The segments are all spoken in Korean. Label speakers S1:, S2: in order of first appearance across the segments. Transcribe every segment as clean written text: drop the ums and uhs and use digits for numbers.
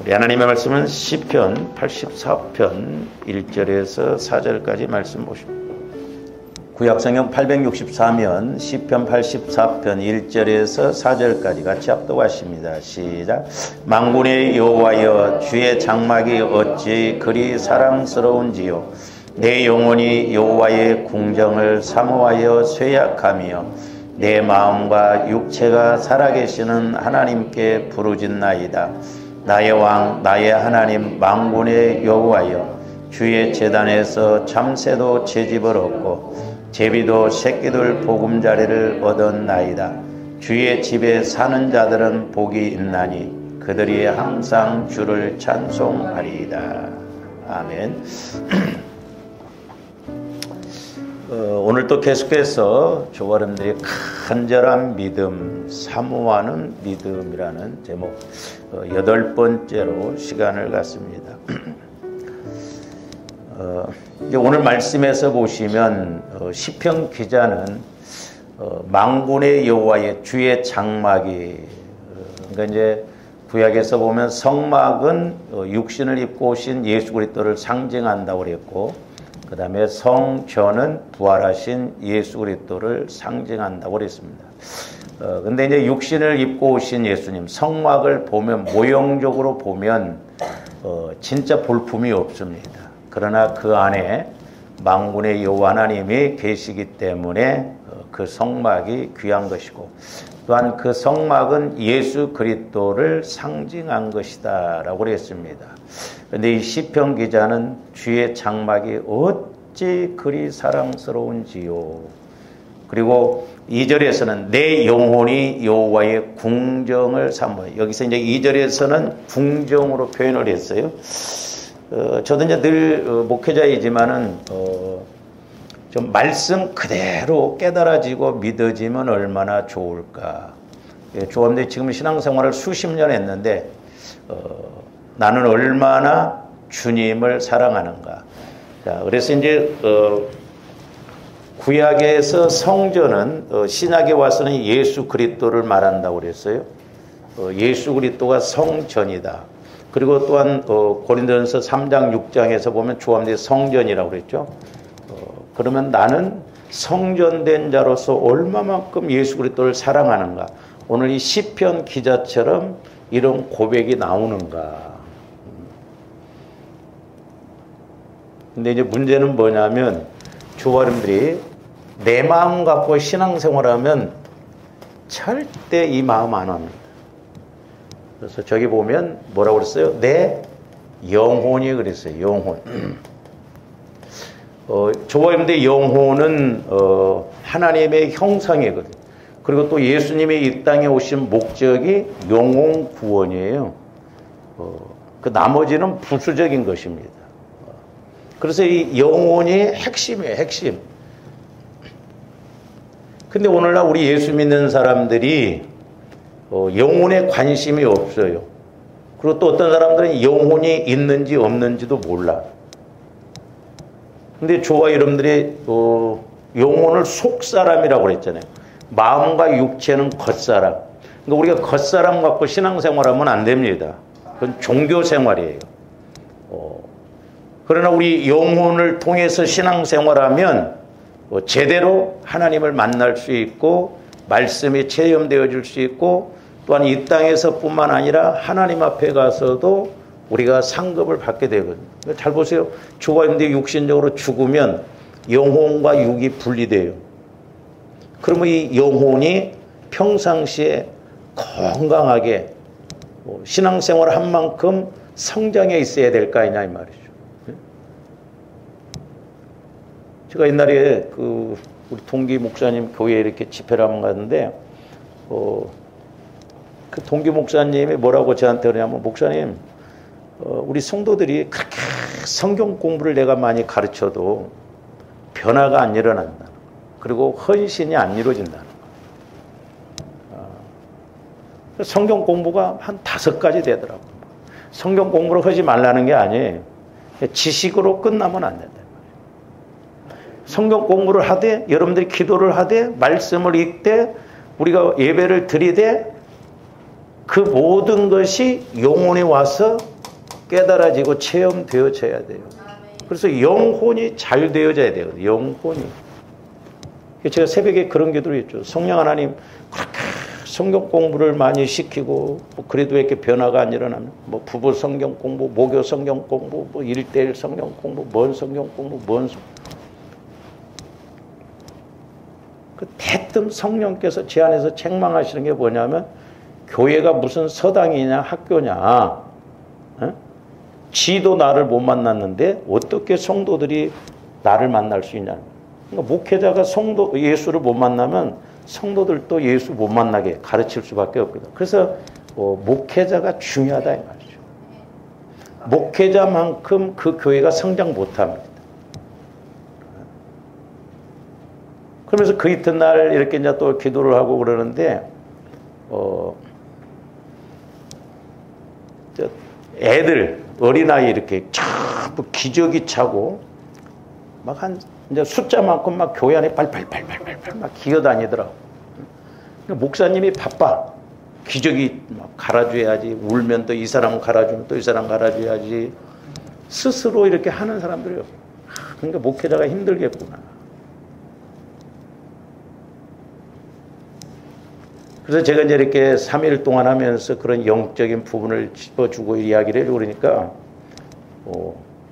S1: 우리 하나님의 말씀은 시편 84편 1절에서 4절까지 말씀 보십니다. 구약성경 864면 시편 84편 1절에서 4절까지 같이 합독하십니다. 시작. 만군의 여호와여, 주의 장막이 어찌 그리 사랑스러운지요. 내 영혼이 여호와의 궁정을 사모하여 쇠약하며 내 마음과 육체가 살아계시는 하나님께 부르짖나이다. 나의 왕 나의 하나님 만군의 여호와여, 주의 제단에서 참새도 제 집을 얻고 제비도 새끼들 보금자리를 얻었나이다. 주의 집에 사는 자들은 복이 있나니 그들이 항상 주를 찬송하리이다. 아멘. 오늘 또 계속해서 조가람들이 간절한 믿음, 사모하는 믿음이라는 제목 8번째로 시간을 갖습니다. 오늘 말씀에서 보시면 시편 기자는 만군의 여호와의 주의 장막이, 그러니까 이제 구약에서 보면 성막은 육신을 입고 오신 예수 그리스도를 상징한다고 그랬고, 그 다음에 성전은 부활하신 예수 그리스도를 상징한다고 그랬습니다. 근데 이제 육신을 입고 오신 예수님, 성막을 보면 모형적으로 보면 진짜 볼품이 없습니다. 그러나 그 안에 만군의 여호와 하나님이 계시기 때문에 그 성막이 귀한 것이고, 또한 그 성막은 예수 그리스도를 상징한 것이다 라고 그랬습니다. 그런데 이 시편 기자는 주의 장막이 어찌 그리 사랑스러운지요. 그리고 2절에서는 내 영혼이 여호와의 궁정을 사모해. 여기서 이제 2절에서는 궁정으로 표현을 했어요. 저도 이제 늘 목회자이지만은 좀 말씀 그대로 깨달아지고 믿어지면 얼마나 좋을까. 조원대 지금 신앙생활을 수십 년 했는데 나는 얼마나 주님을 사랑하는가. 자, 그래서 이제 구약에서 성전은 신약에 와서는 예수 그리스도를 말한다고 그랬어요. 예수 그리스도가 성전이다. 그리고 또한 고린도전서 3장 6장에서 보면 조함대 성전이라고 그랬죠. 그러면 나는 성전된 자로서 얼마만큼 예수 그리스도를 사랑하는가. 오늘 이 시편 기자처럼 이런 고백이 나오는가. 근데 이제 문제는 뭐냐면 조아름들이 내 마음 갖고 신앙생활하면 절대 이 마음 안 합니다. 그래서 저기 보면 뭐라고 그랬어요? 내 영혼이 그랬어요. 영혼. 조아름들의 영혼은 하나님의 형상이거든요. 그리고 또 예수님이 이 땅에 오신 목적이 영혼 구원이에요. 그 나머지는 부수적인 것입니다. 그래서 이 영혼이 핵심이에요, 핵심. 근데 오늘날 우리 예수 믿는 사람들이 영혼에 관심이 없어요. 그리고 또 어떤 사람들은 영혼이 있는지 없는지도 몰라. 근데 저와 여러분들이 영혼을 속사람이라고 그랬잖아요. 마음과 육체는 겉사람. 그러니까 우리가 겉사람 갖고 신앙생활하면 안 됩니다. 그건 종교생활이에요. 그러나 우리 영혼을 통해서 신앙생활하면 제대로 하나님을 만날 수 있고 말씀이 체험되어질 수 있고, 또한 이 땅에서 뿐만 아니라 하나님 앞에 가서도 우리가 상급을 받게 되거든요. 잘 보세요. 죽었는데 육신적으로 죽으면 영혼과 육이 분리돼요. 그러면 이 영혼이 평상시에 건강하게 신앙생활을 한 만큼 성장해 있어야 될 거 아니냐 이 말이죠. 제가 옛날에 우리 동기 목사님 교회에 이렇게 집회를 한번 갔는데 그 동기 목사님이 뭐라고 저한테 그러냐면, 목사님, 우리 성도들이 그렇게 성경 공부를 내가 많이 가르쳐도 변화가 안 일어난다. 그리고 헌신이 안 이루어진다는 거예요. 성경 공부가 한 5가지 되더라고요. 성경 공부를 하지 말라는 게 아니에요. 지식으로 끝나면 안 된다. 성경 공부를 하되, 여러분들이 기도를 하되, 말씀을 읽되, 우리가 예배를 드리되, 그 모든 것이 영혼에 와서 깨달아지고 체험되어져야 돼요. 그래서 영혼이 잘 되어져야 돼요. 영혼이. 제가 새벽에 그런 기도를 했죠. 성령 하나님 그렇게 성경 공부를 많이 시키고 그래도 왜 이렇게 변화가 안 일어나면 부부 성경 공부, 모교 성경 공부, 1:1 성경 공부, 뭔 성경 공부, 뭔 그 대뜸 성령께서 제 안에서 책망하시는 게 뭐냐면 교회가 무슨 서당이냐 학교냐, 어? 지도 나를 못 만났는데 어떻게 성도들이 나를 만날 수 있냐. 그러니까 목회자가 예수를 못 만나면 성도들도 예수 못 만나게 가르칠 수밖에 없거든. 그래서 목회자가 중요하다 이 말이죠. 목회자만큼 그 교회가 성장 못합니다. 그러면서 그 이튿날 이렇게 이제 또 기도를 하고 그러는데 애들 어린아이 이렇게 전부 기저귀 차고 막 이제 숫자만큼 막 교회 안에 팔팔팔팔팔 막 기어다니더라고. 그러니까 목사님이 바빠. 기저귀 막 갈아줘야지. 울면 또 이 사람 갈아주면 또 이 사람 갈아줘야지. 스스로 이렇게 하는 사람들이 없어. 그러니까 목회자가 힘들겠구나. 그래서 제가 이제 이렇게 3일 동안 하면서 그런 영적인 부분을 짚어주고 이야기를 해주고 그러니까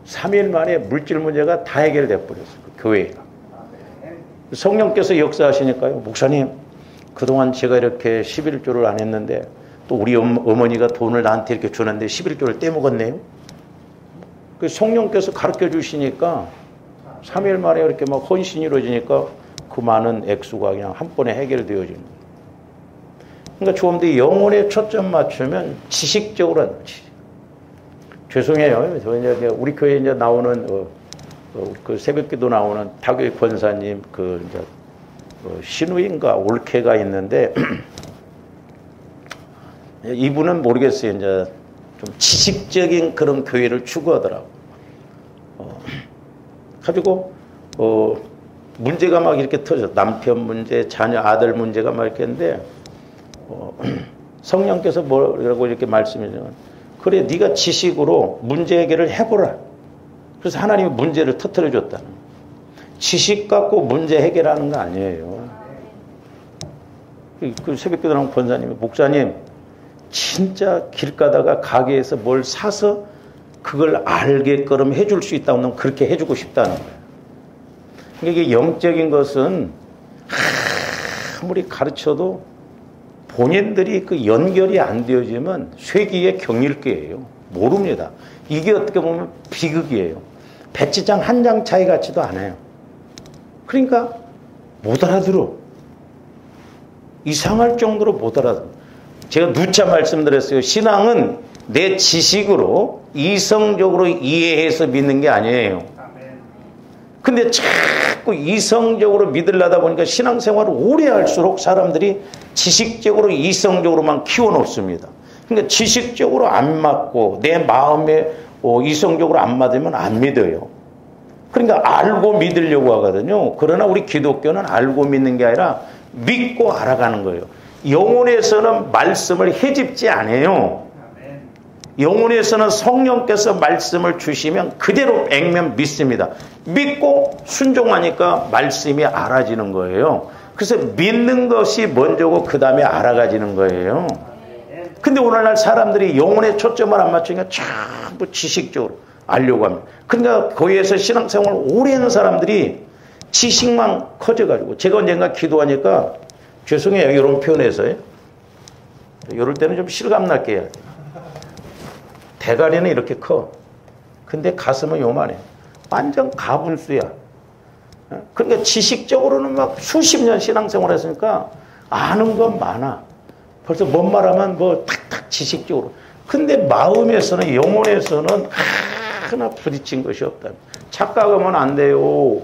S1: 3일 만에 물질 문제가 다 해결돼 버렸어요. 그 교회가. 성령께서 역사하시니까요. 목사님 그동안 제가 이렇게 11조를 안 했는데 또 우리 어머니가 돈을 나한테 이렇게 주는데 11조를 떼먹었네요. 그 성령께서 가르쳐 주시니까 3일 만에 이렇게 막 헌신이 이루어지니까 그 많은 액수가 그냥 한 번에 해결되어지는 거예요. 그러니까 주님들이 영혼에 초점 맞추면 지식적으로 하는 거지. 죄송해요. 저 이제 우리 교회에 이제 나오는 그 새벽기도 나오는 타교의 권사님 그 이제 신우인가 올케가 있는데 이분은 모르겠어요. 이제 좀 지식적인 그런 교회를 추구하더라고. 가지고 문제가 막 이렇게 터져. 남편 문제, 자녀 아들 문제가 막 이렇게 했는데 성령께서 뭐라고 이렇게 말씀해주면 그래 네가 지식으로 문제 해결을 해보라. 그래서 하나님이 문제를 터뜨려 줬다는 거예요. 지식 갖고 문제 해결하는 거 아니에요. 그 새벽기도 나온 권사님이 목사님 진짜 길 가다가 가게에서 뭘 사서 그걸 알게끔 해줄 수 있다고 하면 그렇게 해주고 싶다는 거예요. 그러니까 이게 영적인 것은 아무리 가르쳐도 본인들이 그 연결이 안 되어지면 쇠기의 경일기예요. 모릅니다. 이게 어떻게 보면 비극이에요. 배지장 한 장 차이 같지도 않아요. 그러니까 못 알아들어. 이상할 정도로 못 알아들어. 제가 누차 말씀드렸어요. 신앙은 내 지식으로 이성적으로 이해해서 믿는 게 아니에요. 근데 자꾸 이성적으로 믿으려다 보니까 신앙생활을 오래 할수록 사람들이 지식적으로 이성적으로만 키워놓습니다. 그러니까 지식적으로 안 맞고 내 마음에 이성적으로 안 맞으면 안 믿어요. 그러니까 알고 믿으려고 하거든요. 그러나 우리 기독교는 알고 믿는 게 아니라 믿고 알아가는 거예요. 영혼에서는 말씀을 헤집지 않아요. 영혼에서는 성령께서 말씀을 주시면 그대로 액면 믿습니다. 믿고 순종하니까 말씀이 알아지는 거예요. 그래서 믿는 것이 먼저고 그 다음에 알아가지는 거예요. 근데 오늘날 사람들이 영혼에 초점을 안 맞추니까 전부 지식적으로 알려고 합니다. 그러니까 교회에서 신앙생활을 오래 하는 사람들이 지식만 커져가지고 제가 언젠가 기도하니까 죄송해요. 이런 표현에서요. 이럴 때는 좀 실감나게 해야 돼요. 대가리는 이렇게 커. 근데 가슴은 요만해. 완전 가분수야. 그러니까 지식적으로는 막 수십 년 신앙생활 했으니까 아는 건 많아. 벌써 뭔 말하면 뭐 탁탁 지식적으로. 근데 마음에서는 영혼에서는 하나 부딪힌 것이 없다. 착각하면 안 돼요.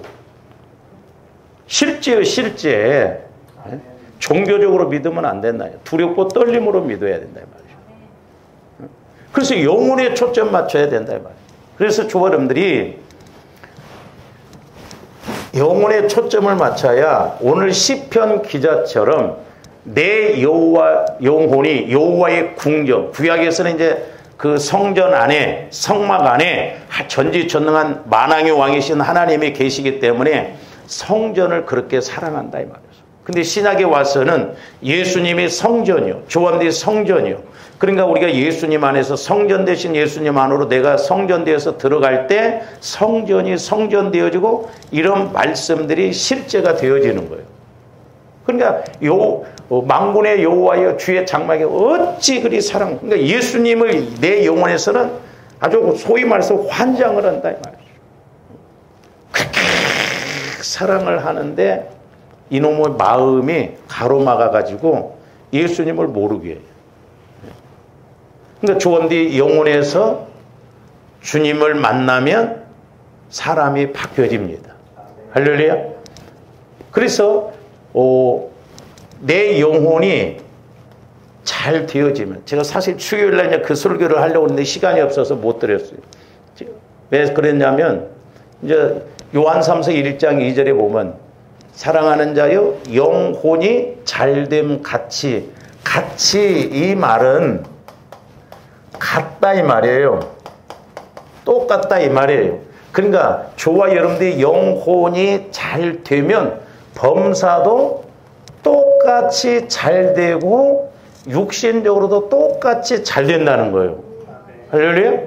S1: 실제요, 실제. 종교적으로 믿으면 안 된다. 두렵고 떨림으로 믿어야 된다. 그래서 영혼에 초점 맞춰야 된다. 그래서 조아름들이 영혼에 초점을 맞춰야 오늘 시편 기자처럼 내 여호와 영혼이 여호와의 궁정. 구약에서는 이제 그 성전 안에, 성막 안에 전지전능한 만왕의 왕이신 하나님이 계시기 때문에 성전을 그렇게 사랑한다 이 말이죠. 근데 신약에 와서는 예수님이 성전이요, 조함들이 성전이요. 그러니까 우리가 예수님 안에서 성전 되신 예수님 안으로 내가 성전되어서 들어갈 때 성전이 성전되어지고 이런 말씀들이 실제가 되어지는 거예요. 그러니까 만군의 여호와여 주의 장막에 어찌 그리 사랑. 그러니까 예수님을 내 영혼에서는 아주 소위 말해서 환장을 한다 이 말이죠. 그렇게 사랑을 하는데 이놈의 마음이 가로막아 가지고 예수님을 모르게 해요. 그러니까 조언디 영혼에서 주님을 만나면 사람이 바뀌어집니다. 할렐루야. 그래서 내 영혼이 잘 되어지면, 제가 사실 수요일날 그 설교를 하려고 했는데 시간이 없어서 못 드렸어요. 왜 그랬냐면 이제 요한삼서 1장 2절에 보면 사랑하는 자여 영혼이 잘됨 같이 이 말은 같다 이 말이에요. 똑같다 이 말이에요. 그러니까 저와 여러분들이 영혼이 잘 되면 범사도 똑같이 잘 되고 육신적으로도 똑같이 잘 된다는 거예요. 할렐루야?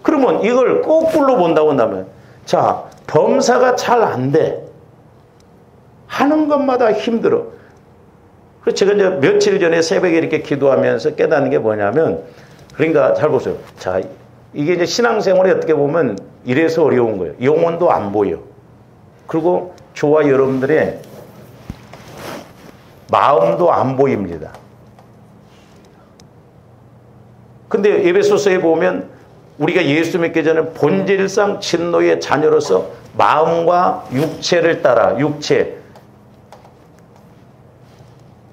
S1: 그러면 이걸 거꾸로 본다고 한다면, 자, 범사가 잘 안 돼. 하는 것마다 힘들어. 그래서 제가 이제 며칠 전에 새벽에 이렇게 기도하면서 깨닫는 게 뭐냐면, 그러니까 잘 보세요. 자, 이게 이제 신앙생활이 어떻게 보면 이래서 어려운 거예요. 영혼도 안 보여. 그리고 저와 여러분들의 마음도 안 보입니다. 근데 에베소서에 보면 우리가 예수 믿기 전에 본질상 진노의 자녀로서 마음과 육체를 따라, 육체.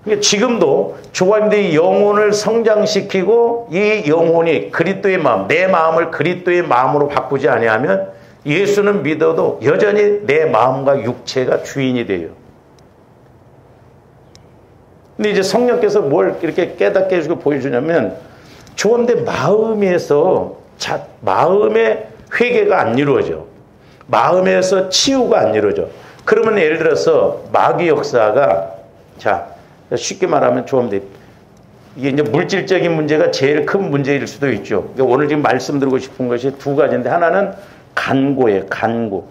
S1: 그러니까 지금도 조화님들이 영혼을 성장시키고 이 영혼이 그리스도의 마음, 내 마음을 그리스도의 마음으로 바꾸지 아니하면 예수는 믿어도 여전히 내 마음과 육체가 주인이 돼요. 근데 이제 성령께서 뭘 이렇게 깨닫게 해주고 보여주냐면, 좋은데 마음에서 마음의 회개가 안 이루어져. 마음에서 치유가 안 이루어져. 그러면 예를 들어서 마귀 역사가, 자, 쉽게 말하면 좋은데 이게 이제 물질적인 문제가 제일 큰 문제일 수도 있죠. 그러니까 오늘 지금 말씀드리고 싶은 것이 두 가지인데, 하나는 간고예요. 간고.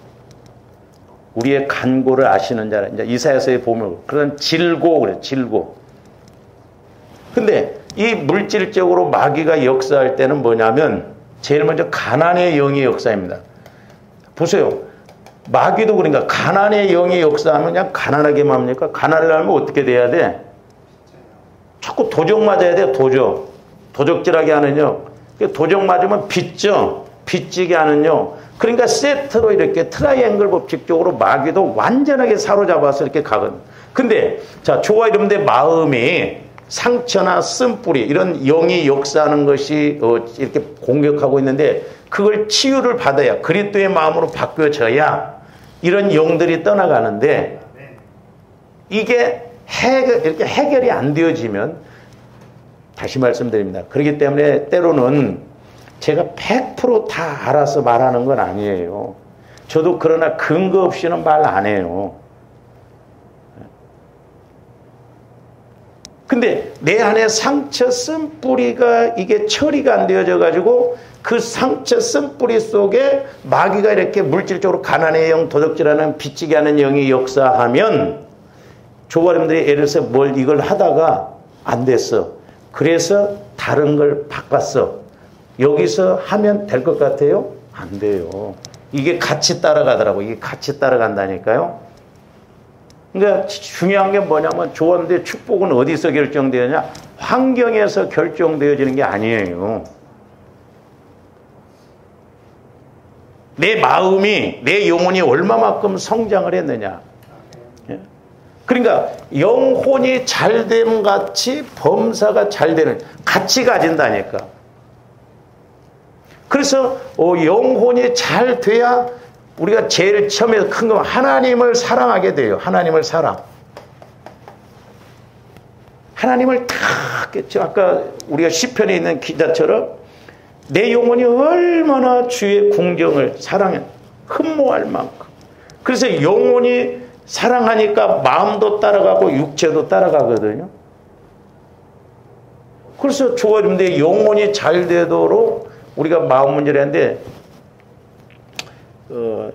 S1: 우리의 간고를 아시는 자라. 이제 이사야서에 보면 그런 질고 그래. 질고. 근데 이 물질적으로 마귀가 역사할 때는 뭐냐면 제일 먼저 가난의 영의 역사입니다. 보세요. 마귀도 그러니까 가난의 영의 역사하면 그냥 가난하게만 합니까? 가난을 하면 어떻게 돼야 돼? 자꾸 도적 맞아야 돼. 도적. 도적질하게 하는 영. 도적 맞으면 빚죠. 빚지게 하는 영. 그러니까 세트로 이렇게 트라이앵글 법칙적으로 마귀도 완전하게 사로잡아서 이렇게 가거든. 근데 자, 저와 여러분들의 마음이 상처나 쓴뿌리 이런 영이 역사하는 것이 이렇게 공격하고 있는데, 그걸 치유를 받아야, 그리스도의 마음으로 바뀌어져야 이런 영들이 떠나가는데, 이게 이렇게 해결이 안 되어지면, 다시 말씀드립니다. 그렇기 때문에 때로는 제가 100% 다 알아서 말하는 건 아니에요. 저도 그러나 근거 없이는 말 안 해요. 근데 내 안에 상처 쓴 뿌리가 이게 처리가 안 되어져 가지고 그 상처 쓴 뿌리 속에 마귀가 이렇게 물질적으로 가난의 영, 도둑질하는 빚지게 하는 영이 역사하면, 조가림들이 예를 들어서 이걸 하다가 안 됐어. 그래서 다른 걸 바꿨어. 여기서 하면 될 것 같아요? 안 돼요. 이게 같이 따라가더라고. 이게 같이 따라간다니까요. 그러니까 중요한 게 뭐냐면, 조언대 축복은 어디서 결정되느냐? 환경에서 결정되어지는 게 아니에요. 내 마음이, 내 영혼이 얼마만큼 성장을 했느냐. 그러니까 영혼이 잘됨 같이 범사가 잘 되는, 같이 가진다니까. 그래서 영혼이 잘 돼야 우리가 제일 처음에 큰 건 하나님을 사랑하게 돼요. 하나님을 사랑. 하나님을 다, 아까 우리가 시편에 있는 기자처럼 내 영혼이 얼마나 주의 궁정을 사랑해 흠모할 만큼. 그래서 영혼이 사랑하니까 마음도 따라가고 육체도 따라가거든요. 그래서 좋아지는데 영혼이 잘 되도록 우리가 마음 문제를 하는데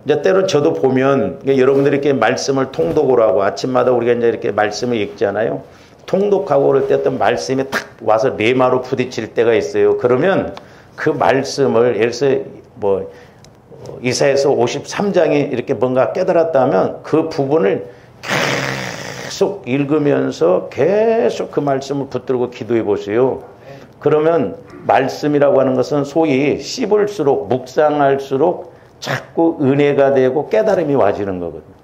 S1: 이제 때로 저도 보면 여러분들이 이렇게 말씀을 통독을 하고 아침마다 우리가 이제 이렇게 말씀을 읽잖아요. 통독하고 그럴 때 어떤 말씀이 탁 와서 레마로 부딪힐 때가 있어요. 그러면 그 말씀을 예를 들어서 뭐 이사야서 53장이 이렇게 뭔가 깨달았다면 그 부분을 계속 읽으면서 계속 그 말씀을 붙들고 기도해 보세요. 그러면 말씀이라고 하는 것은 소위 씹을수록 묵상할수록 자꾸 은혜가 되고 깨달음이 와지는 거거든요.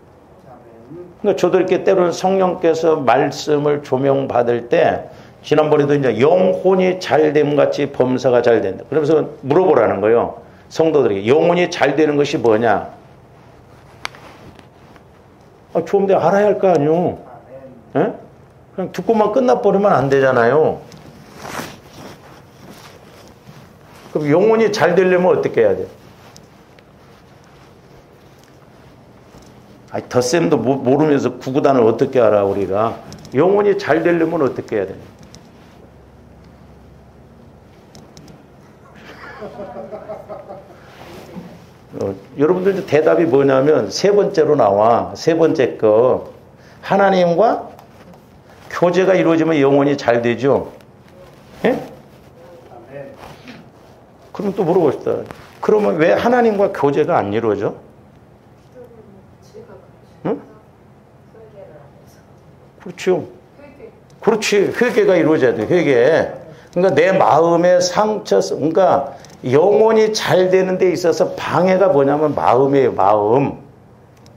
S1: 그러니까 저도 이렇게 때로는 성령께서 말씀을 조명받을 때 지난번에도 이제 영혼이 잘됨 같이 범사가 잘 된다. 그러면서 물어보라는 거예요. 성도들에게 영혼이 잘 되는 것이 뭐냐? 좀 더 알아야 할 거 아니요. 예? 그냥 듣고만 끝나버리면 안 되잖아요. 그럼 영혼이 잘 되려면 어떻게 해야 돼? 덧셈도 모르면서 구구단을 어떻게 알아 우리가. 영혼이 잘 되려면 어떻게 해야 돼? 여러분들 대답이 뭐냐면 세 번째로 나와. 세 번째 거. 하나님과 교제가 이루어지면 영혼이 잘 되죠. 예? 그럼 또 물어봅시다. 그러면 왜 하나님과 교제가 안 이루어져? 응? 그렇죠. 그렇지. 회개가 이루어져야 돼. 회개. 그러니까 내 마음의 상처, 그러니까 영혼이 잘 되는 데 있어서 방해가 뭐냐면 마음이에요. 마음.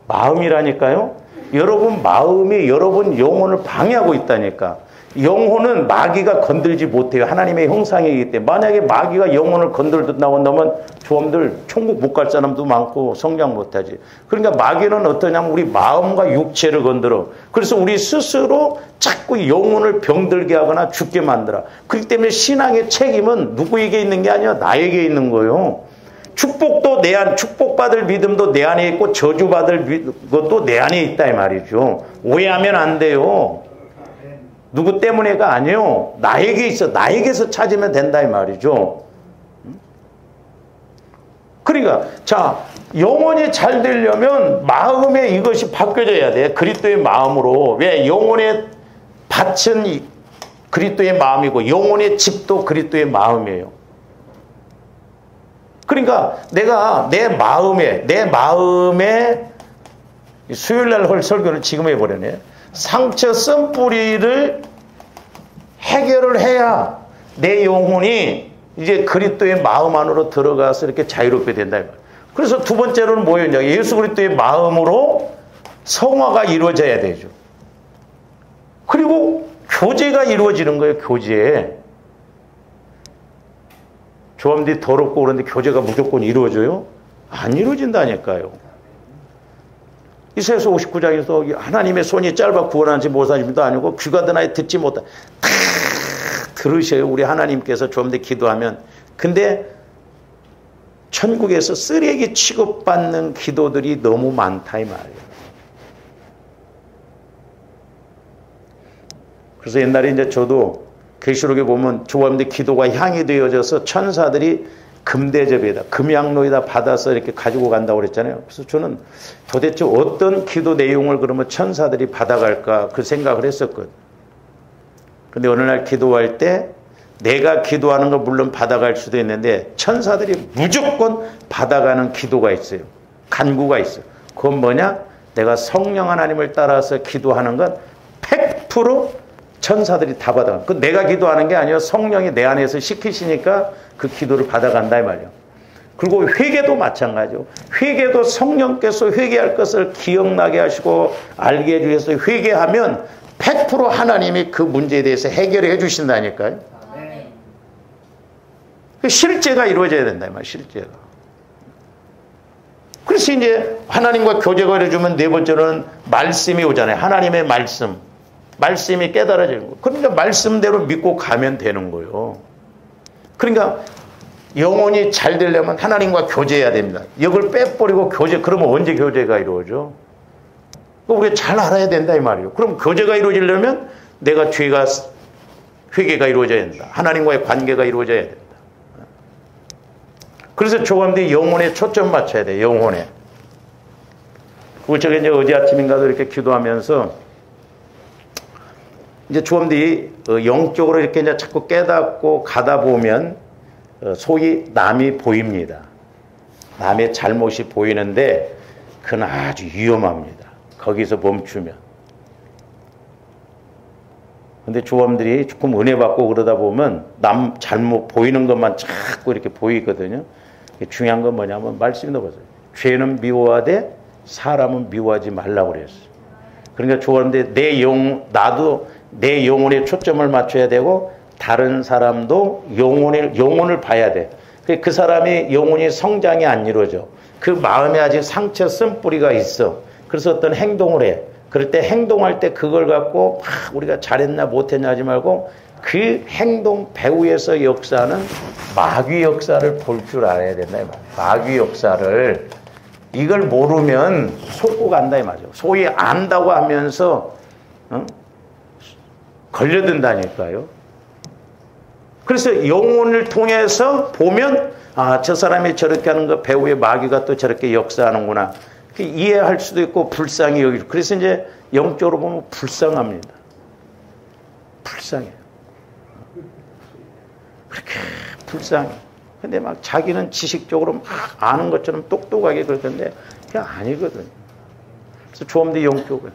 S1: 마음이라니까요. 여러분 마음이 여러분 영혼을 방해하고 있다니까. 영혼은 마귀가 건들지 못해요. 하나님의 형상이기 때문에. 만약에 마귀가 영혼을 건들다고 한다면 조험들 천국 못 갈 사람도 많고 성장 못하지. 그러니까 마귀는 어떠냐면 우리 마음과 육체를 건드려. 그래서 우리 스스로 자꾸 영혼을 병들게 하거나 죽게 만들어. 그렇기 때문에 신앙의 책임은 누구에게 있는 게 아니라 나에게 있는 거예요. 축복도 내 안, 축복받을 믿음도 내 안에 있고 저주받을 것도 내 안에 있다 이 말이죠. 오해하면 안 돼요. 누구 때문에가 아니에요. 나에게 있어. 나에게서 찾으면 된다 이 말이죠. 그러니까 자 영혼이 잘 되려면 마음에 이것이 바뀌어져야 돼. 그리스도의 마음으로. 왜? 영혼의 밭은 그리스도의 마음이고 영혼의 집도 그리스도의 마음이에요. 그러니까 내가 내 마음에 수요일날 할 설교를 지금 해버리네. 상처 쓴뿌리를 해결을 해야 내 영혼이 이제 그리스도의 마음 안으로 들어가서 이렇게 자유롭게 된다. 그래서 두 번째로는 뭐였냐? 예수 그리스도의 마음으로 성화가 이루어져야 되죠. 그리고 교제가 이루어지는 거예요. 교제. 조함들이 더럽고 그런데 교제가 무조건 이루어져요? 안 이루어진다니까요. 이사야서 59장에서 하나님의 손이 짧아 구원하지 못하심도 아니고 귀가 드나에 듣지 못하. 다 들으셔요. 우리 하나님께서 좀 더 기도하면. 근데 천국에서 쓰레기 취급받는 기도들이 너무 많다 이 말이에요. 그래서 옛날에 이제 저도 계시록에 보면 조함들 기도가 향이 되어져서 천사들이 금대접에다 금양로에다 받아서 이렇게 가지고 간다고 그랬잖아요. 그래서 저는 도대체 어떤 기도 내용을 그러면 천사들이 받아갈까 그 생각을 했었거든. 근데 어느 날 기도할 때 내가 기도하는 거 물론 받아갈 수도 있는데 천사들이 무조건 받아가는 기도가 있어요. 간구가 있어요. 그건 뭐냐? 내가 성령 하나님을 따라서 기도하는 건 100% 천사들이 다 받아가. 그 내가 기도하는 게 아니라 성령이 내 안에서 시키시니까 그 기도를 받아간다 이 말이에요. 그리고 회개도 마찬가지죠. 회개도 성령께서 회개할 것을 기억나게 하시고 알게 해주기 위해서 회개하면 100% 하나님이 그 문제에 대해서 해결해 주신다니까요. 실제가 이루어져야 된다 이 말이에요. 실제가. 그래서 이제 하나님과 교제가 이루어지면 네 번째로는 말씀이 오잖아요. 하나님의 말씀. 말씀이 깨달아지는 거예요. 그러니까 말씀대로 믿고 가면 되는 거예요. 그러니까 영혼이 잘 되려면 하나님과 교제해야 됩니다. 이걸 빼버리고 교제, 그러면 언제 교제가 이루어져? 우리가 잘 알아야 된다 이 말이에요. 그럼 교제가 이루어지려면 내가 죄가 회개가 이루어져야 된다. 하나님과의 관계가 이루어져야 된다. 그래서 조감들이 영혼에 초점 맞춰야 돼. 영혼에. 그리고 제가 이제 어제 아침인가도 이렇게 기도하면서 이제 조감들이 영적으로 이렇게 이제 자꾸 깨닫고 가다 보면 소위 남이 보입니다. 남의 잘못이 보이는데 그건 아주 위험합니다. 거기서 멈추면. 근데 조감들이 조금 은혜 받고 그러다 보면 남 잘못 보이는 것만 자꾸 이렇게 보이거든요. 중요한 건 뭐냐면 말씀이 나와서 죄는 미워하되 사람은 미워하지 말라고 그랬어요. 그러니까 조감들 나도 내 영혼에 초점을 맞춰야 되고 다른 사람도 영혼을 봐야 돼. 그 사람의 영혼이 성장이 안 이루어져. 그 마음에 아직 상처 쓴뿌리가 있어. 그래서 어떤 행동을 해. 그럴 때 행동할 때 그걸 갖고 막 우리가 잘했나 못했나 하지 말고 그 행동 배후에서 역사는 마귀 역사를 볼 줄 알아야 된다. 마귀 역사를. 이걸 모르면 속고 간다 이 말이죠. 소위 안다고 하면서 걸려든다니까요. 그래서 영혼을 통해서 보면 아, 저 사람이 저렇게 하는 거 배후에 마귀가 또 저렇게 역사하는구나. 이해할 수도 있고 불쌍히 여기고. 그래서 이제 영적으로 보면 불쌍합니다. 불쌍해요. 그렇게 불쌍해. 근데 막 자기는 지식적으로 막 아는 것처럼 똑똑하게 그러던데 그게 아니거든요. 그래서 조음대 영적으로.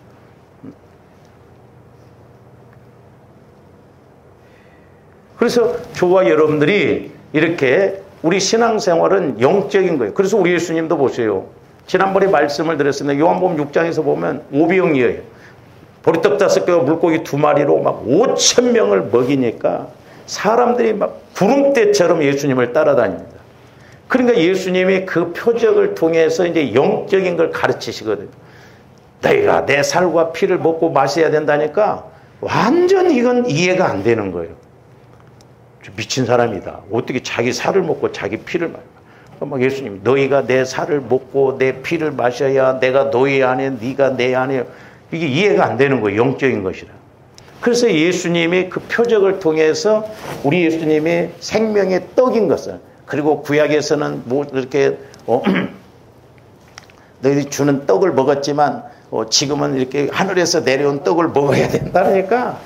S1: 그래서 저와 여러분들이 이렇게 우리 신앙생활은 영적인 거예요. 그래서 우리 예수님도 보세요. 지난번에 말씀을 드렸습니다. 요한복음 6장에서 보면 오병이어예요. 보리떡 5개와 물고기 2마리로 막 5,000명을 먹이니까 사람들이 막 구름대처럼 예수님을 따라다닙니다. 그러니까 예수님이 그 표적을 통해서 이제 영적인 걸 가르치시거든요. 너희가 내 살과 피를 먹고 마셔야 된다니까 완전 이건 이해가 안 되는 거예요. 미친 사람이다. 어떻게 자기 살을 먹고 자기 피를 마셔. 막 예수님 너희가 내 살을 먹고 내 피를 마셔야 내가 너희 안에 네가 내 안에 이게 이해가 안 되는 거예요. 영적인 것이라. 그래서 예수님이 그 표적을 통해서 우리 예수님이 생명의 떡인 것을 그리고 구약에서는 뭐 이렇게 너희들이 주는 떡을 먹었지만 지금은 이렇게 하늘에서 내려온 떡을 먹어야 된다니까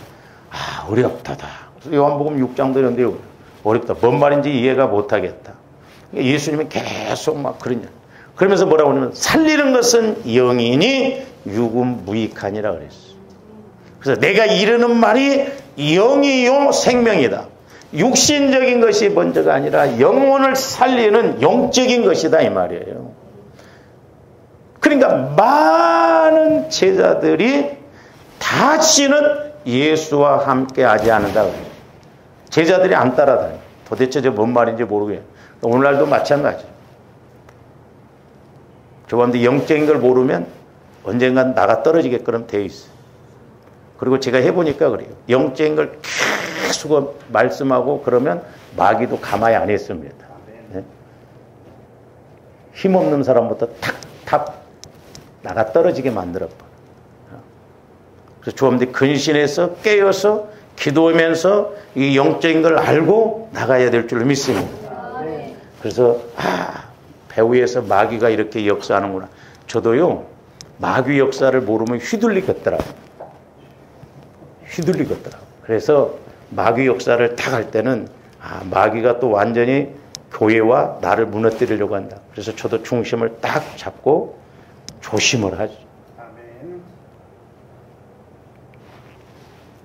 S1: 아 어렵다다. 요한복음 6장도 이런데 어렵다. 뭔 말인지 이해가 못하겠다. 예수님은 계속 막 그러냐. 그러면서 뭐라고 하냐면 살리는 것은 영이니 육은 무익하니라 그랬어. 그래서 내가 이르는 말이 영이요 생명이다. 육신적인 것이 먼저가 아니라 영혼을 살리는 영적인 것이다 이 말이에요. 그러니까 많은 제자들이 다시는 예수와 함께 하지 않는다. 제자들이 안 따라다녀. 도대체 저 뭔 말인지 모르게. 오늘날도 마찬가지예요. 저번에 영적인 걸 모르면 언젠간 나가 떨어지게끔 돼 있어요. 그리고 제가 해보니까 그래요. 영적인 걸 계속 말씀하고 그러면 마귀도 가만히 안 했습니다. 네? 힘없는 사람부터 탁탁 나가 떨어지게 만들어버려. 그래서 조금더 근신해서 깨어서 기도하면서 이 영적인 걸 알고 나가야 될 줄 믿습니다. 그래서 배후에서 마귀가 이렇게 역사하는구나. 저도요 마귀 역사를 모르면 휘둘리겠더라고요. 그래서 마귀 역사를 딱 할 때는 마귀가 또 완전히 교회와 나를 무너뜨리려고 한다. 그래서 저도 중심을 딱 잡고 조심을 하죠.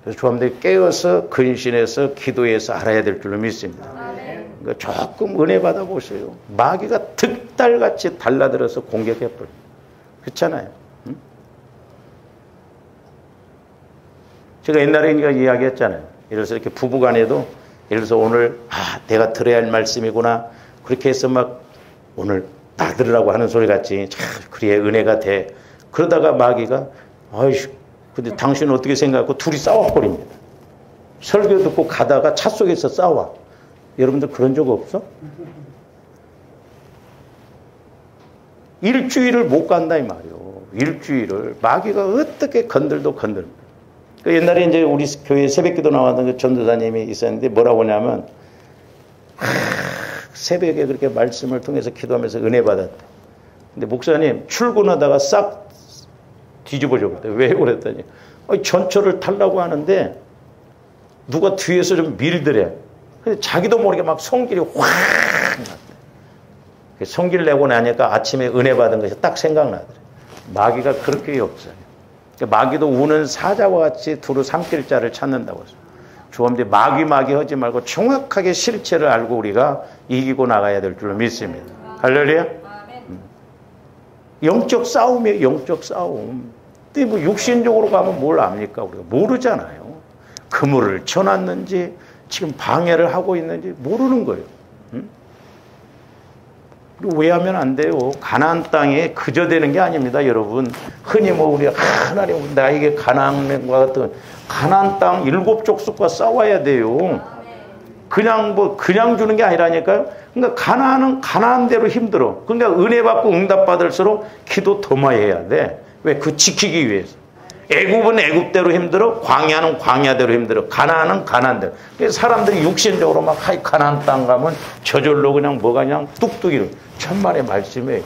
S1: 그래서 조함들이 깨어서 근신해서 기도해서 알아야 될 줄로 믿습니다. 그러니까 조금 은혜 받아보세요. 마귀가 득달같이 달라들어서 공격해버려요. 그렇잖아요. 응? 제가 옛날에 이야기했잖아요. 예를 들어서 이렇게 부부간에도 예를 들어서 오늘 내가 들어야 할 말씀이구나. 그렇게 해서 막 오늘 나 들으라고 하는 소리 같지. 참 그래야 은혜가 돼. 그러다가 마귀가 아이씨 근데 당신은 어떻게 생각하고 둘이 싸워버립니다. 설교 듣고 가다가 차 속에서 싸워. 여러분들 그런 적 없어? 일주일을 못 간다 이 말이요. 일주일을 마귀가 어떻게 건들도 건들면. 그 옛날에 이제 우리 교회 새벽기도 나왔던 그 전도사님이 있었는데 뭐라고 하냐면 새벽에 그렇게 말씀을 통해서 기도하면서 은혜 받았다. 근데 목사님 출근하다가 싹 뒤집어져 버렸다. 왜 그랬더니 전철을 타려고 하는데 누가 뒤에서 좀 밀더래. 근데 자기도 모르게 막 성길이 확 났대. 성길 내고 나니까 아침에 은혜 받은 것이 딱 생각나더래. 마귀가 그렇게 없어요. 마귀도 우는 사자와 같이 두루 삼킬 자를 찾는다고 했어요. 주엄대 마귀 하지 말고 정확하게 실체를 알고 우리가 이기고 나가야 될 줄로 믿습니다. 할렐루야. 영적 싸움이에요. 영적 싸움. 근데 뭐 육신적으로 가면 뭘 압니까? 우리가 모르잖아요. 그물을 쳐놨는지 지금 방해를 하고 있는지 모르는 거예요. 왜 하면 안 돼요? 가나안 땅에 그저 되는 게 아닙니다, 여러분. 흔히 뭐 우리가 하나님 나에게 가나안과 같은 가나안 땅 7족속과 싸워야 돼요. 그냥 주는 게 아니라니까요. 그러니까 가나안은 가나안대로 힘들어. 그러니까 은혜 받고 응답 받을수록 기도 더 많이 해야 돼. 왜? 그 지키기 위해서. 애굽은 애굽대로 힘들어. 광야는 광야대로 힘들어. 가나안은 가나안대로. 그래서 사람들이 육신적으로 막 가나안 땅 가면 저절로 그냥 뭐가 그냥 뚝뚝이로 천만의 말씀에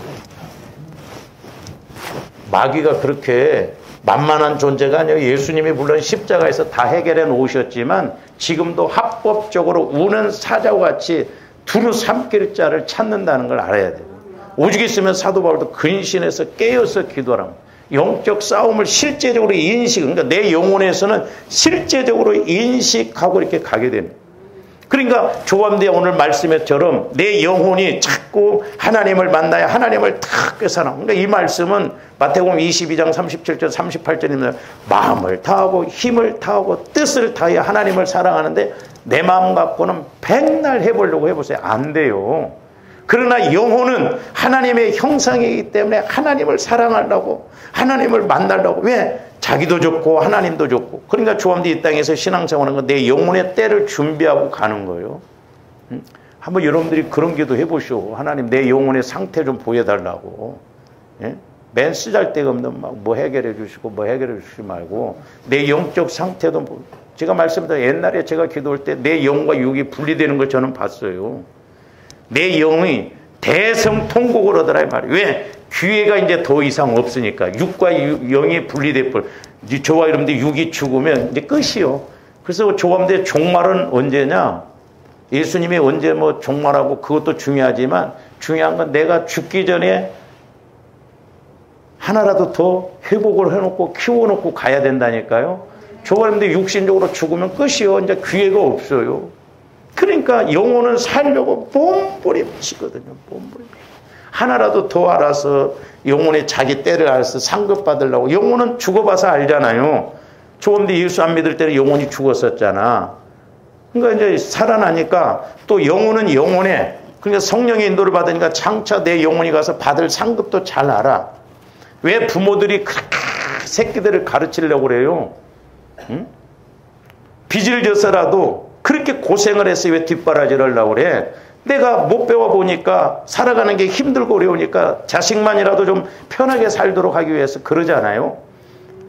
S1: 마귀가 그렇게 만만한 존재가 아니에요. 예수님이 물론 십자가에서 다 해결해 놓으셨지만 지금도 합법적으로 우는 사자와 같이 두루 삼킬 자를 찾는다는 걸 알아야 돼요. 오직 있으면 사도 바울도 근신해서 깨어서 기도하라. 영적 싸움을 실제적으로 인식, 그러니까 내 영혼에서는 실제적으로 인식하고 이렇게 가게 됩니다. 그러니까 조감대 오늘 말씀처럼 내 영혼이 자꾸 하나님을 만나야 하나님을 탁 꿰사나. 그러니까 이 말씀은 마태복음 22장 37절 38절입니다. 마음을 다하고 힘을 다하고 뜻을 다해 하나님을 사랑하는데 내 마음 갖고는 백날 해보려고 해보세요. 안 돼요. 그러나 영혼은 하나님의 형상이기 때문에 하나님을 사랑하려고 하나님을 만나려고. 왜? 자기도 좋고 하나님도 좋고. 그러니까 조함도 이 땅에서 신앙생활하는 건 내 영혼의 때를 준비하고 가는 거예요. 한번 여러분들이 그런 기도 해보시오. 하나님 내 영혼의 상태 좀 보여달라고. 예? 맨 쓰잘데가 없는 막 뭐 해결해 주시고 뭐 해결해 주시지 말고 내 영적 상태도 제가 말씀드린 옛날에 제가 기도할 때 내 영과 육이 분리되는 걸 저는 봤어요. 내 영이 대성통곡을 하더라 이 말이에요. 왜? 기회가 이제 더 이상 없으니까. 육과 영이 분리돼 버려. 저와 여러분들 육이 죽으면 이제 끝이요. 그래서 조감대 종말은 언제냐? 예수님이 언제 뭐 종말하고 그것도 중요하지만 중요한 건 내가 죽기 전에 하나라도 더 회복을 해놓고 키워놓고 가야 된다니까요. 저와 여러분들 육신적으로 죽으면 끝이요. 이제 기회가 없어요. 그러니까 영혼은 살려고 몸부림치거든요. 몸부림. 하나라도 더 알아서 영혼의 자기 때를 알아서 상급받으려고. 영혼은 죽어봐서 알잖아요. 조금도 예수 안 믿을 때는 영혼이 죽었었잖아. 그러니까 이제 살아나니까 또 영혼은 영혼에 그러니까 성령의 인도를 받으니까 장차 내 영혼이 가서 받을 상급도 잘 알아. 왜 부모들이 그렇게 새끼들을 가르치려고 그래요? 응? 빚을 져서라도 그렇게 고생을 해서 왜 뒷바라지를 하려고 그래? 내가 못 배워보니까 살아가는 게 힘들고 어려우니까 자식만이라도 좀 편하게 살도록 하기 위해서 그러잖아요.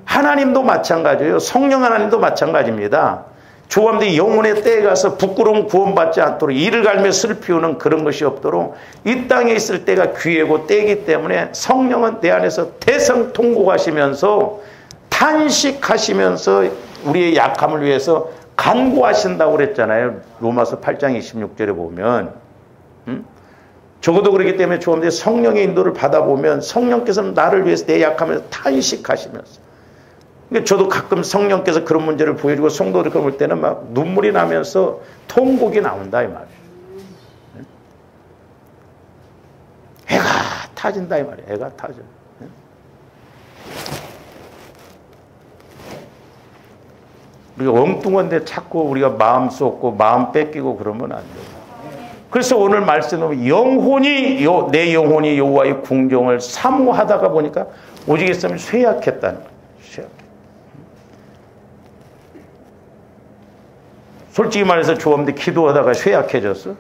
S1: 하나님도 마찬가지예요. 성령 하나님도 마찬가지입니다. 조감대 영혼의 때에 가서 부끄러움 구원받지 않도록 이를 갈며 슬피우는 그런 것이 없도록 이 땅에 있을 때가 기회고 때이기 때문에 성령은 내 안에서 대성통곡하시면서 탄식하시면서 우리의 약함을 위해서 간구하신다고 그랬잖아요. 로마서 8장 26절에 보면. 적어도 그렇기 때문에 조감대 성령의 인도를 받아보면 성령께서는 나를 위해서 내 약함을 탄식하시면서. 그러니까 저도 가끔 성령께서 그런 문제를 보여주고 성도들 볼 때는 막 눈물이 나면서 통곡이 나온다 이 말이에요. 애가 타진다 이 말이에요. 애가 타져. 우리가 엉뚱한데 자꾸 우리가 마음 쏟고 마음 뺏기고 그러면 안 돼요. 그래서 오늘 말씀은 영혼이 내 영혼이 여호와의 궁정을 사모하다가 보니까 오직 있으면 쇠약했다는 거예요. 솔직히 말해서 조합대 기도하다가 쇠약해졌어.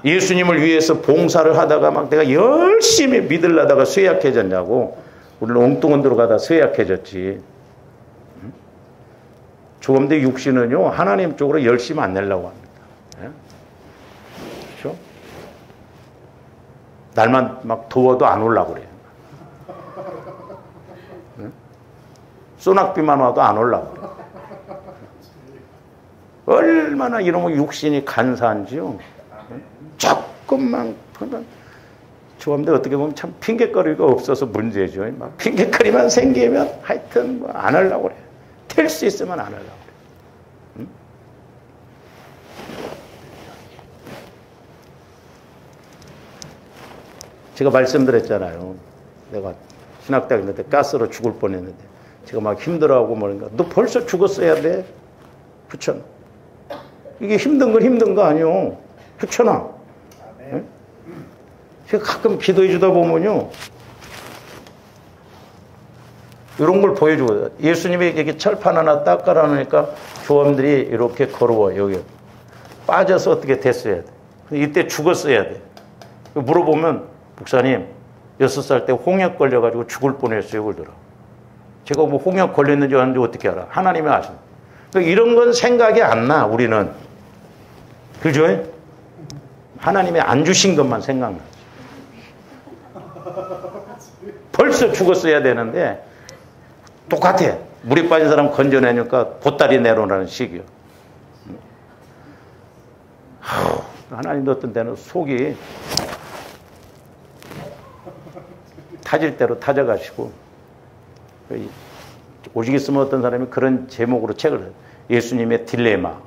S1: 예수님을 위해서 봉사를 하다가 막 내가 열심히 믿으려다가 쇠약해졌냐고. 우리는 엉뚱한 데로 가다 쇠약해졌지. 조합대 육신은요, 하나님 쪽으로 열심히 안 내려고 합니다. 그렇죠? 날만 막 더워도 안 올라고 그래요. 소낙비만 와도 안 올라고 그래요. 얼마나 이런 육신이 간사한지요. 조금만 조합대 어떻게 보면 참 핑계거리가 없어서 문제죠. 막 핑계거리만 생기면 하여튼 뭐 안 하려고 그래요. 될 수 있으면 안 하려고 그래요. 응? 제가 말씀드렸잖아요. 내가 신학대학 있는데 가스로 죽을 뻔했는데 제가 막 힘들어하고 뭐니까 너 벌써 죽었어야 돼. 그렇잖아. 이게 힘든 건 힘든 거 아니요. 그렇잖아. 응? 제가 가끔 기도해 주다 보면요. 이런 걸 보여주거든요. 예수님이 이렇게 철판 하나 딱 깔아놓으니까 교원들이 이렇게 걸어와요. 여기 빠져서 어떻게 됐어야 돼. 이때 죽었어야 돼. 물어보면 목사님 6살 때 홍역 걸려가지고 죽을 뻔했어요. 그러더라. 제가 뭐 홍역 걸렸는지 아닌지 어떻게 알아. 하나님이 아십니다. 그러니까 이런 건 생각이 안 나. 우리는. 그죠? 하나님이 안 주신 것만 생각나지. 벌써 죽었어야 되는데 똑같아. 물에 빠진 사람 건져내니까 보따리 내놓으라는 식이요. 하나님도 어떤 때는 속이 타질 대로 타져가시고 오직 있으면 어떤 사람이 그런 제목으로 책을 해요. 예수님의 딜레마.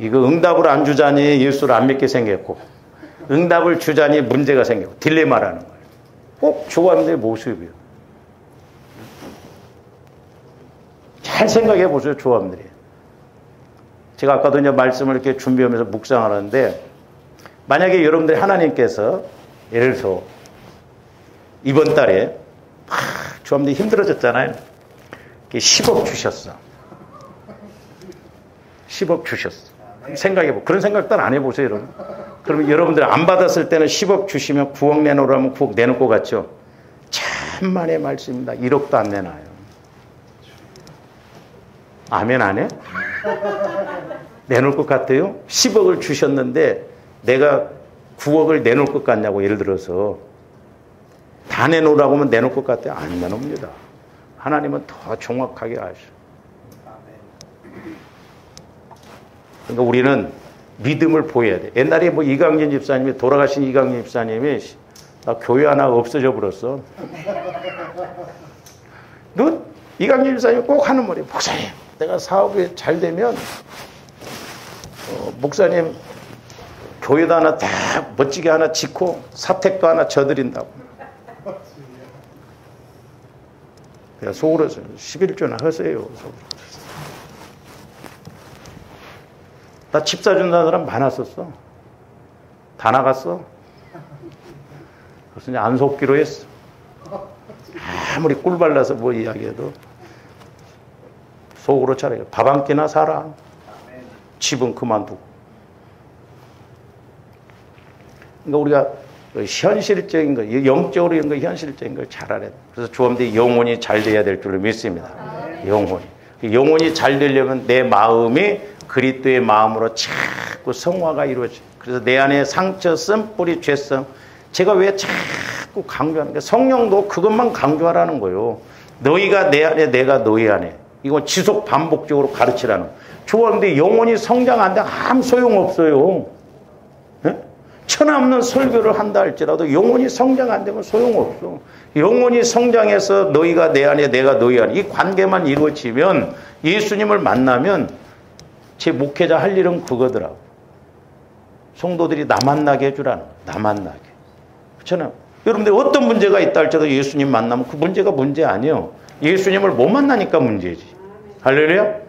S1: 이거 응답을 안 주자니 예수를 안 믿게 생겼고 응답을 주자니 문제가 생겼고 딜레마라는 거예요. 꼭 조합의 모습이에요. 잘 생각해 보세요. 조합들이. 제가 아까도 이제 말씀을 이렇게 준비하면서 묵상하는데 만약에 여러분들이 하나님께서 예를 들어서 이번 달에 조합들이 힘들어졌잖아요. 10억 주셨어. 10억 주셨어. 생각해보. 그런 생각도 안 해보세요, 여러분. 그러면 여러분들 안 받았을 때는 10억 주시면 9억 내놓으라면 9억 내놓을 것 같죠? 참만의 말씀입니다. 1억도 안 내놔요. 아멘 안 해? 내놓을 것 같아요? 10억을 주셨는데 내가 9억을 내놓을 것 같냐고. 예를 들어서 다 내놓으라고 하면 내놓을 것 같아요? 안 내놓습니다. 하나님은 더 정확하게 아셔. 그러니까 우리는 믿음을 보여야 돼. 옛날에 뭐 이강진 집사님이, 돌아가신 이강진 집사님이 나 교회 하나 없어져 버렸어. 너 이강진 집사님이 꼭 하는 말이에요. 목사님, 내가 사업이 잘 되면 목사님 교회도 하나 다 멋지게 하나 짓고 사택도 하나 져드린다고. 내가 속으로 11조나 하세요. 나 집 사준다는 사람 많았었어. 다 나갔어. 그래서 이제 안 속기로 했어. 아무리 꿀 발라서 뭐 이야기해도 속으로 차려요. 밥 한 끼나 사라. 집은 그만두고. 그러니까 우리가 현실적인 거, 영적으로 이런 거 현실적인 걸 잘 알아야 돼. 그래서 조합들이 영혼이 잘 돼야 될 줄로 믿습니다. 영혼이 잘 되려면 내 마음이 그리스도의 마음으로 자꾸 성화가 이루어져. 그래서 내 안에 상처, 쓴뿌리, 죄성. 제가 왜 자꾸 강조하는 게 성령도 그것만 강조하라는 거예요. 너희가 내 안에, 내가 너희 안에. 이건 지속 반복적으로 가르치라는 거예요. 좋아하는데 영혼이 성장 안 되면 아무 소용없어요. 네? 천없는 설교를 한다 할지라도 영혼이 성장 안 되면 소용없어. 영혼이 성장해서 너희가 내 안에, 내가 너희 안에. 이 관계만 이루어지면 예수님을 만나면 제 목회자 할 일은 그거더라고. 성도들이 나 만나게 해주라는 거야. 나 만나게. 그렇잖아요. 여러분들 어떤 문제가 있다 할지라도 예수님 만나면 그 문제가 문제 아니에요. 예수님을 못 만나니까 문제지. 할렐루야?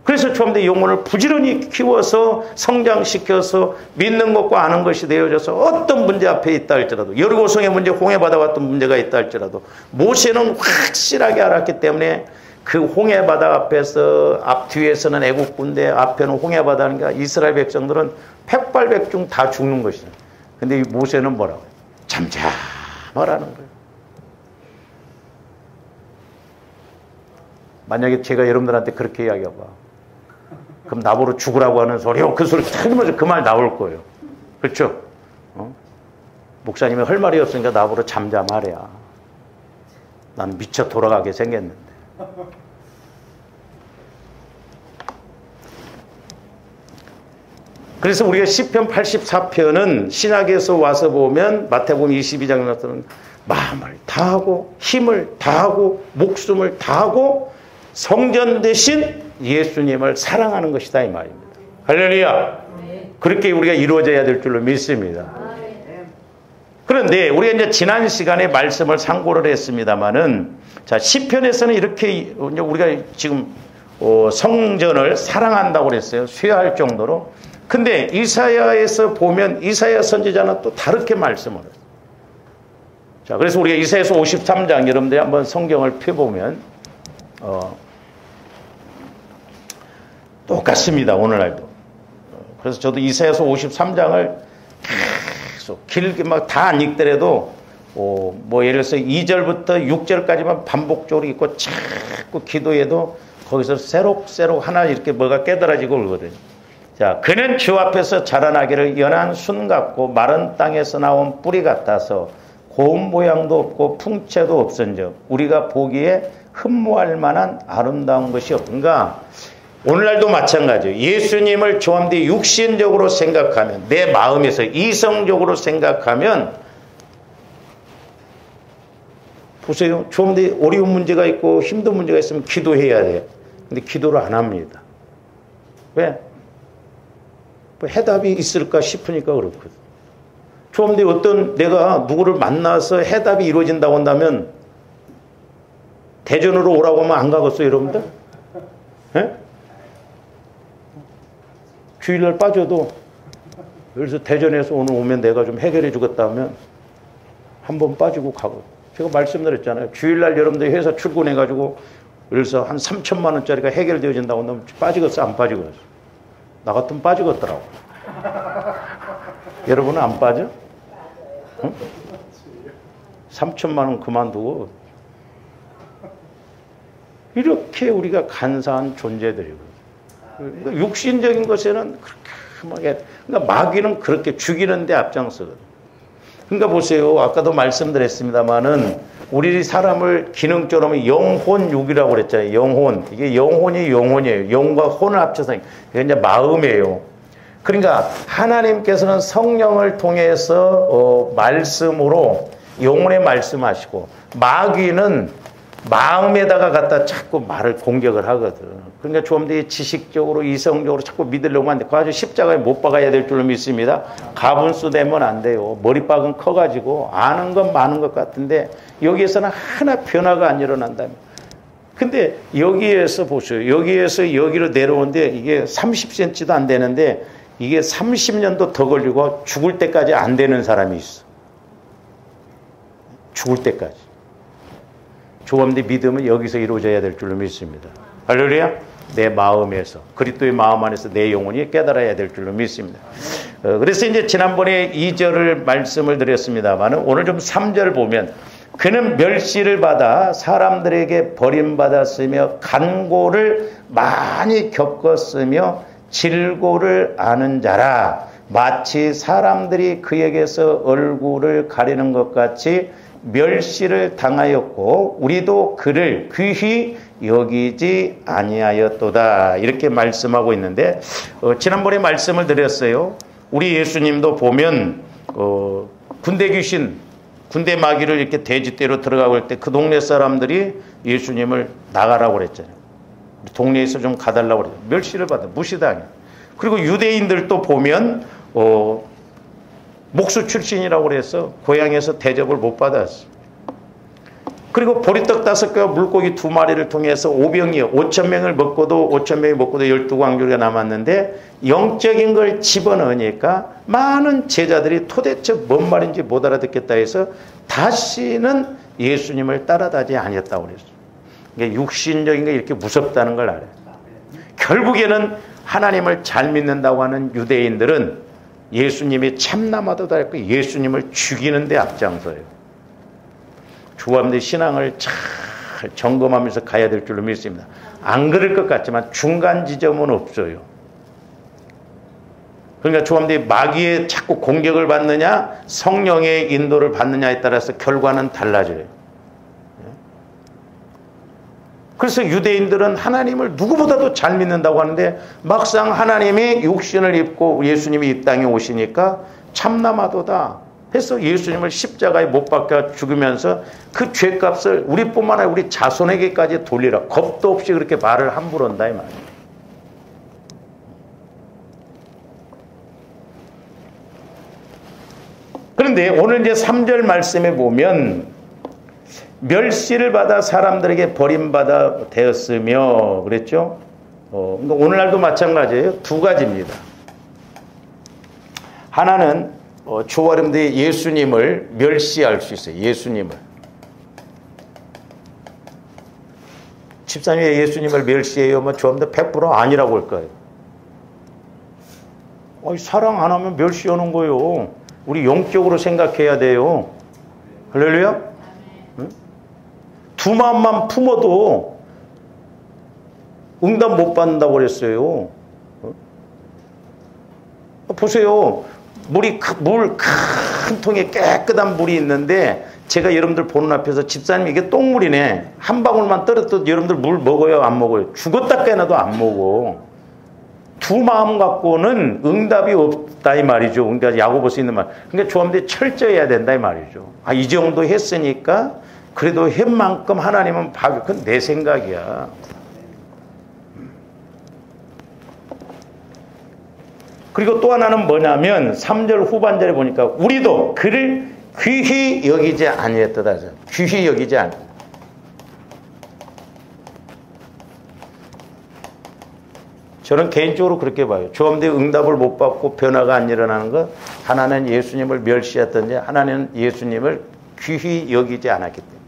S1: 그래서 처음부터 영혼을 부지런히 키워서 성장시켜서 믿는 것과 아는 것이 되어져서 어떤 문제 앞에 있다 할지라도 여리고성의 문제, 홍해 받아왔던 문제가 있다 할지라도 모세는 확실하게 알았기 때문에 그 홍해바다 앞에서 앞뒤에서는 애국 군대, 앞에는 홍해바다니까 이스라엘 백성들은 백발백중 다 죽는 것이죠. 근데 이 모세는 뭐라고 해요? 잠잠하라는 거예요. 만약에 제가 여러분들한테 그렇게 이야기해봐. 그럼 나보러 죽으라고 하는 소리요. 그 소리 틀리면서 그 말 나올 거예요. 그렇죠? 목사님이 할 말이 없으니까 나보러 잠잠하래야. 난 미쳐 돌아가게 생겼는데. 그래서 우리가 시편 84편은 신약에서 와서 보면 마태복음 22장에 나타나는 마음을 다하고 힘을 다하고 목숨을 다하고 성전 대신 예수님을 사랑하는 것이다 이 말입니다. 할렐루야. 그렇게 우리가 이루어져야 될 줄로 믿습니다. 그런데 우리가 이제 지난 시간에 말씀을 상고를 했습니다마는 자 시편에서는 이렇게 우리가 지금 성전을 사랑한다고 그랬어요. 쇠할 정도로. 근데 이사야에서 보면 이사야 선지자는 또 다르게 말씀을 해요. 자, 그래서 우리가 이사야서 53장 여러분들이 한번 성경을 펴보면 똑같습니다. 오늘날도. 그래서 저도 이사야서 53장을 계속 길게 막 다 안 읽더라도 뭐 예를 들어서 2절부터 6절까지만 반복적으로 읽고 자꾸 기도해도 거기서 새록새록 하나 이렇게 뭐가 깨달아지고 오거든요. 자, 그는 주 앞에서 자라나기를 연한 순 같고 마른 땅에서 나온 뿌리 같아서 고운 모양도 없고 풍채도 없은즉 우리가 보기에 흠모할 만한 아름다운 것이 없는가. 오늘날도 마찬가지예요. 예수님을 조함대 육신적으로 생각하면 내 마음에서 이성적으로 생각하면 보세요. 조함대 어려운 문제가 있고 힘든 문제가 있으면 기도해야 돼요. 근데 기도를 안 합니다. 왜? 뭐 해답이 있을까 싶으니까 그렇거든. 조함대 어떤 내가 누구를 만나서 해답이 이루어진다고 한다면 대전으로 오라고 하면 안 가겠어요, 여러분들? 예? 주일날 빠져도 여기서 대전에서 오늘 오면 내가 좀 해결해 주겠다 하면 한 번 빠지고 가고. 제가 말씀드렸잖아요. 주일날 여러분들 회사 출근해가지고 여기서 한 3천만 원짜리가 해결되어진다고 하면 빠지겠어, 안 빠지겠어? 나 같으면 빠지겠더라고. 여러분은 안 빠져? 응? 3천만 원 그만두고 이렇게 우리가 간사한 존재들이고 그러니까 육신적인 것에는 그렇게 그러니까 마귀는 그렇게 죽이는데 앞장서거든. 그러니까 보세요. 아까도 말씀드렸습니다마는 우리 사람을 기능적으로 영혼육이라고 그랬잖아요. 영혼. 이게 영혼이 영혼이에요. 영과 혼을 합쳐서 이게 이제 마음이에요. 그러니까 하나님께서는 성령을 통해서 말씀으로 영혼에 말씀하시고 마귀는 마음에다가 갖다 자꾸 말을 공격을 하거든. 그러니까 좀 더 지식적으로 이성적으로 자꾸 믿으려고 하는데 그 아주 십자가에 못 박아야 될 줄로 믿습니다. 가분수 되면 안 돼요. 머리박은 커가지고 아는 건 많은 것 같은데 여기에서는 하나 변화가 안 일어난다면. 근데 여기에서 보세요. 여기에서 여기로 내려오는데 이게 30cm도 안 되는데 이게 30년도 더 걸리고 죽을 때까지 안 되는 사람이 있어. 죽을 때까지. 조함대 믿음은 여기서 이루어져야 될 줄로 믿습니다. 할렐루야. 내 마음에서 그리스도의 마음 안에서 내 영혼이 깨달아야 될 줄로 믿습니다. 그래서 이제 지난번에 2절을 말씀을 드렸습니다만 오늘 좀 3절 보면 그는 멸시를 받아 사람들에게 버림받았으며 간고를 많이 겪었으며 질고를 아는 자라. 마치 사람들이 그에게서 얼굴을 가리는 것 같이 멸시를 당하였고 우리도 그를 귀히 여기지 아니하였도다. 이렇게 말씀하고 있는데 지난번에 말씀을 드렸어요. 우리 예수님도 보면 군대 귀신, 군대 마귀를 이렇게 돼지떼로 들어가고 할 때 그 동네 사람들이 예수님을 나가라고 그랬잖아요. 동네에서 좀 가달라고 그랬죠. 멸시를 받아 무시당해. 그리고 유대인들도 보면 목수 출신이라고 그래서 고향에서 대접을 못 받았어. 그리고 보리떡 5개와 물고기 2마리를 통해서 5,000명을 먹고도 5,000명이 먹고도 12광주리가 남았는데 영적인 걸 집어넣으니까 많은 제자들이 도대체 뭔 말인지 못 알아듣겠다 해서 다시는 예수님을 따라다니지 아니었다고 그랬어요. 이게 육신적인 게 이렇게 무섭다는 걸 알아요. 결국에는 하나님을 잘 믿는다고 하는 유대인들은 예수님이 참남하도다 했고 예수님을 죽이는 데 앞장서요. 주함대 신앙을 잘 점검하면서 가야 될 줄로 믿습니다. 안 그럴 것 같지만 중간 지점은 없어요. 그러니까 주함대 마귀의 자꾸 공격을 받느냐 성령의 인도를 받느냐에 따라서 결과는 달라져요. 그래서 유대인들은 하나님을 누구보다도 잘 믿는다고 하는데 막상 하나님이 육신을 입고 예수님이 이 땅에 오시니까 참남하도다 해서 예수님을 십자가에 못 박혀 죽으면서 그 죄값을 우리뿐만 아니라 우리 자손에게까지 돌리라. 겁도 없이 그렇게 말을 함부로 한다 이 말이에요. 그런데 오늘 이제 3절 말씀에 보면 멸시를 받아 사람들에게 버림받아 되었으며 그랬죠. 오늘날도 마찬가지예요. 두 가지입니다. 하나는 주와 여러분들이 예수님을 멸시할 수 있어요. 예수님을. 집사님이 예수님을 멸시해요. 뭐 주님도 100% 아니라고 할 거예요. 사랑 안 하면 멸시하는 거예요. 우리 영적으로 생각해야 돼요. 할렐루야. 응? 두 마음만 품어도 응답 못 받는다고 그랬어요. 보세요. 물 큰 통에 깨끗한 물이 있는데 제가 여러분들 보는 앞에서 집사님 이게 똥물이네. 한 방울만 떨어져도 여러분들 물 먹어요? 안 먹어요? 죽었다 깨나도 안 먹어. 두 마음 갖고는 응답이 없다 이 말이죠. 그러니까 야고보서 있는 말. 그러니까 조함대 철저해야 된다 이 말이죠. 이 정도 했으니까 그래도 한 만큼 하나님은 봐줘. 그건 내 생각이야. 그리고 또 하나는 뭐냐면 3절 후반절에 보니까 우리도 그를 귀히 여기지 아니했다. 귀히 여기지 않. 저는 개인적으로 그렇게 봐요. 조함대 응답을 못 받고 변화가 안 일어나는 것, 하나는 예수님을 멸시했던지 하나는 예수님을 귀히 여기지 않았기 때문에.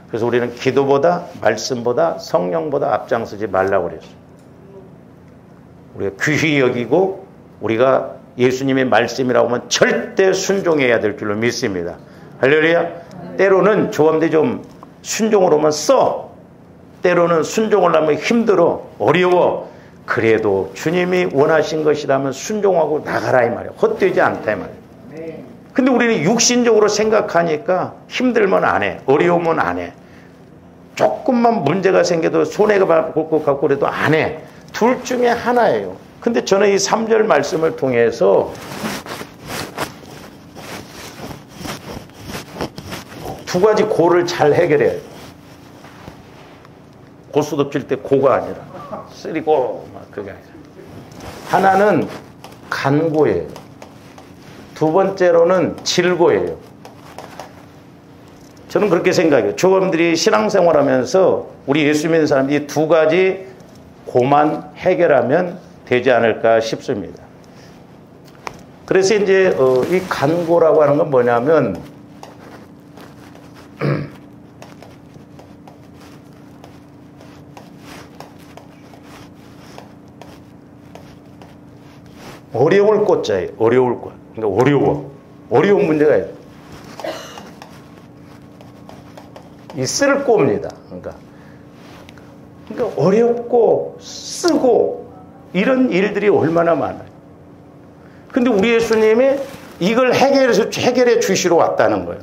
S1: 그래서 우리는 기도보다 말씀보다 성령보다 앞장서지 말라고 그랬어요. 우리가 귀히 여기고 우리가 예수님의 말씀이라고 하면 절대 순종해야 될 줄로 믿습니다. 할렐루야. 때로는 조함대 좀 순종으로 하면 때로는 순종을 하면 힘들어 어려워. 그래도 주님이 원하신 것이라면 순종하고 나가라 이 말이에요. 헛되지 않다 이 말이에요. 근데 우리는 육신적으로 생각하니까 힘들면 안 해. 어려우면 안 해. 조금만 문제가 생겨도 손해가 볼 것 같고 그래도 안 해. 둘 중에 하나예요. 근데 저는 이 3절 말씀을 통해서 두 가지 고를 잘 해결해야 돼요. 고수 덮칠 때 고가 아니라 쓰리고 막 그게 아니라. 하나는 간고예요. 두 번째로는 질고예요. 저는 그렇게 생각해요. 여러분들이 신앙생활하면서 우리 예수 믿는 사람들이 두 가지 고만 해결하면 되지 않을까 싶습니다. 그래서 이제 이 간고라고 하는 건 뭐냐면 어려울 꽃자예요. 어려울 꽃. 그러니까 어려운 문제가 있어요. 이 쓸 꼬입니다. 그러니까 어렵고 쓰고 이런 일들이 얼마나 많아요. 근데 우리 예수님이 이걸 해결해 주시러 왔다는 거예요.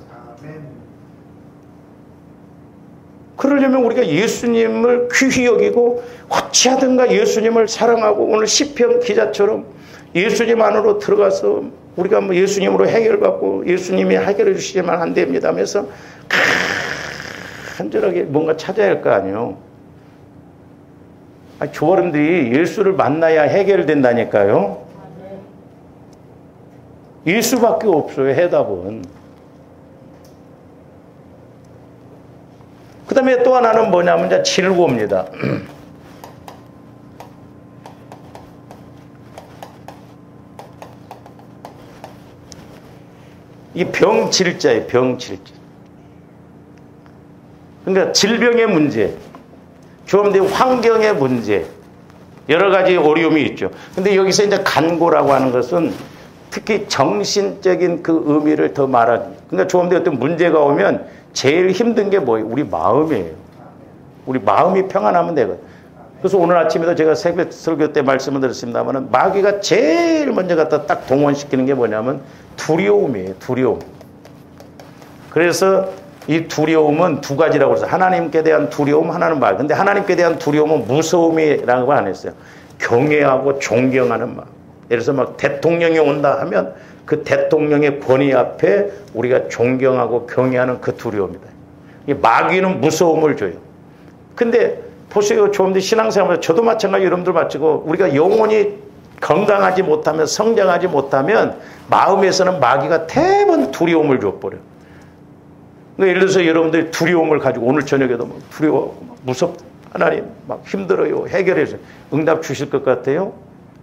S1: 그러려면 우리가 예수님을 귀히 여기고 어찌하든가 예수님을 사랑하고 오늘 시편 기자처럼 예수님 안으로 들어가서 우리가 뭐 예수님으로 해결받고 예수님이 해결해 주시지만 안 됩니다 하면서 간절하게 뭔가 찾아야 할 거 아니에요. 조어른들이 예수를 만나야 해결된다니까요. 예수밖에 없어요. 해답은. 그 다음에 또 하나는 뭐냐면 이제 질고입니다. 이 병질자예요. 병질자. 그러니까 질병의 문제. 조범들이 환경의 문제, 여러 가지 어려움이 있죠. 근데 여기서 이제 간고라고 하는 것은 특히 정신적인 그 의미를 더 말하는. 그러니까 조범들이 어떤 문제가 오면 제일 힘든 게 뭐예요? 우리 마음이에요. 우리 마음이 평안하면 되거든요. 그래서 오늘 아침에도 제가 새벽 설교 때 말씀을 드렸습니다만 마귀가 제일 먼저 갖다 딱 동원시키는 게 뭐냐면 두려움이에요. 두려움. 그래서 이 두려움은 두 가지라고 해서 하나님께 대한 두려움, 하나는 말. 근데 하나님께 대한 두려움은 무서움이라고 안 했어요. 경외하고 존경하는 마음. 예를 들어서 막 대통령이 온다 하면 그 대통령의 권위 앞에 우리가 존경하고 경외하는 그 두려움이다. 마귀는 무서움을 줘요. 근데 보세요. 조금더 신앙생활에서 저도 마찬가지 여러분들 마치고 우리가 영혼이 건강하지 못하면 성장하지 못하면 마음에서는 마귀가 대부분 두려움을 줘버려요. 그러니까 예를 들어서 여러분들이 두려움을 가지고 오늘 저녁에도 막 두려워, 무섭다. 하나님 막 힘들어요. 해결해서 응답 주실 것 같아요?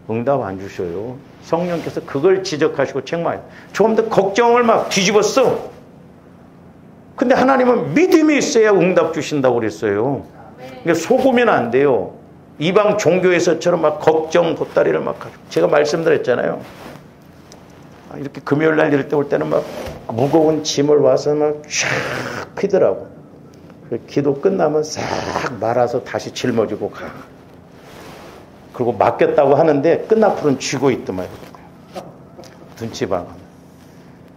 S1: 응답 안 주셔요. 성령께서 그걸 지적하시고 책망해요. 조금 더 걱정을 막 뒤집었어. 근데 하나님은 믿음이 있어야 응답 주신다고 그랬어요. 그러니까 속으면 안 돼요. 이방 종교에서처럼 막 걱정 보따리를 막 가지고. 제가 말씀드렸잖아요. 이렇게 금요일 날 이럴 때 올 때는 막 무거운 짐을 와서 막 쫙 피더라고. 기도 끝나면 싹 말아서 다시 짊어지고 가. 그리고 맡겼다고 하는데 끝나풀은 쥐고 있더만. 눈치 봐.